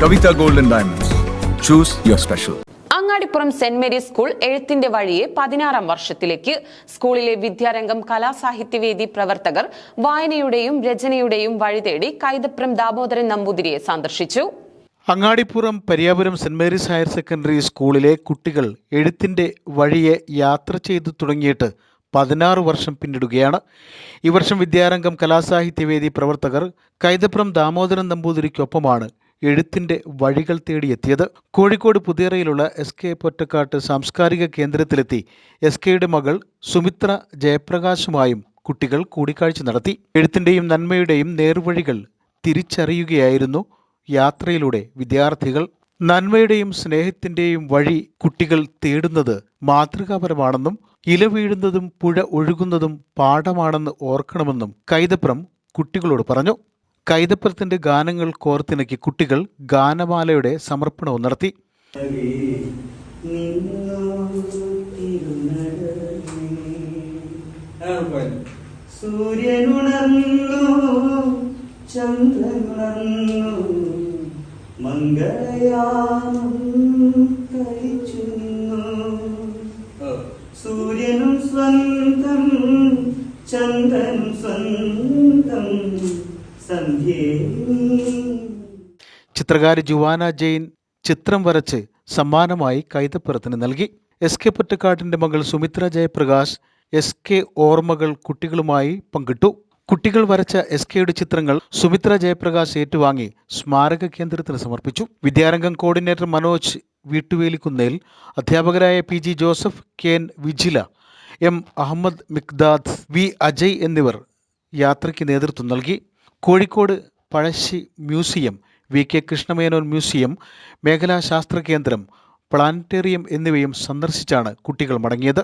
Kavita Gold and Diamonds. Choose your special. Angadipuram Saint Mary's school എഴുത്തിന്റെ വഴിയെ 16ാം വർഷത്തിലേക്ക്. സ്കൂളിലെ വിദ്യാരംഗം കലാസാഹിത്യവേദി പ്രവർത്തകർ വായനയുടെയും രചനയുടെയും വഴി തേടി കൈതപ്രം ദാമോദരൻ നമ്പൂതിരിയെ സന്ദർശിച്ചു. Angadipuram Pariyapuram Saint Mary's higher secondary സ്കൂളിലെ കുട്ടികൾ എഴുത്തിന്റെ വഴിയെ യാത്ര ചെയ്തു തുടങ്ങിയിട്ട് 16 വർഷം പിന്നിടുകയാണ്. ഈ വർഷം വിദ്യാരംഗം കലാസാഹിത്യവേദി പ്രവർത്തകർ കൈതപ്രം ദാമോദരൻ നമ്പൂതിരിക്കൊപ്പമാണ് എഴുത്തിന്റെ വഴികൾ തേടിയെത്തിയത്. കോഴിക്കോട് പുതിയറയിലുള്ള SK പൊറ്റക്കാട്ട് സാംസ്കാരിക കേന്ദ്രത്തിലെത്തി SKയുടെ മകൾ സുമിത്ര ജയപ്രകാശുമായും കുട്ടികൾ കൂടിക്കാഴ്ച നടത്തി. എഴുത്തിന്റെയും നന്മയുടെയും നേർവഴികൾ തിരിച്ചറിയുകയായിരുന്നു യാത്രയിലൂടെ വിദ്യാർത്ഥികൾ. നന്മയുടെയും സ്നേഹത്തിന്റെയും വഴി കുട്ടികൾ തേടുന്നത് മാതൃകാപരമാണെന്നും ഇല വീഴുന്നതും പുഴ ഒഴുകുന്നതും പാഠമാണെന്ന് ഓർക്കണമെന്നും കൈതപ്രം കുട്ടികളോട് പറഞ്ഞു. കൈതപ്രത്തിന്റെ ഗാനങ്ങൾ കോർത്തിണക്കി കുട്ടികൾ ഗാനമാലയുടെ സമർപ്പണവും നടത്തി. സൂര്യനുണർന്നു ചന്ദ്രനുണർന്നു മംഗളയാമം കഴിച്ചു നിന്നു. സൂര്യനും സ്വന്തം ചന്ദ്രനും സ്വന്തം. ചിത്രകാരി ജുവാന ജെയിൻ ചിത്രം വരച്ച് സമ്മാനമായി കൈതപ്പുറത്തിന് നൽകി. SK പൊറ്റക്കാട്ടിന്റെ മകൾ സുമിത്ര ജയപ്രകാശ് SK ഓർമ്മകൾ കുട്ടികളുമായി പങ്കിട്ടു. കുട്ടികൾ വരച്ച SKയുടെ ചിത്രങ്ങൾ സുമിത്ര ജയപ്രകാശ് ഏറ്റുവാങ്ങി സ്മാരക കേന്ദ്രത്തിന് സമർപ്പിച്ചു. വിദ്യാരംഗം കോർഡിനേറ്റർ മനോജ് വീട്ടുവേലിക്കുന്നേൽ, അധ്യാപകരായ PG Joseph, KN Vijila, M Ahammed Mikdad, V Ajay എന്നിവർ യാത്രയ്ക്ക് നേതൃത്വം നൽകി. Kozhikode Pazhassi museum, VK Krishna Menon museum, മേഖലാ ശാസ്ത്ര കേന്ദ്രം, പ്ലാനറ്റേറിയം എന്നിവയും സന്ദർശിച്ചാണ് കുട്ടികൾ മടങ്ങിയത്.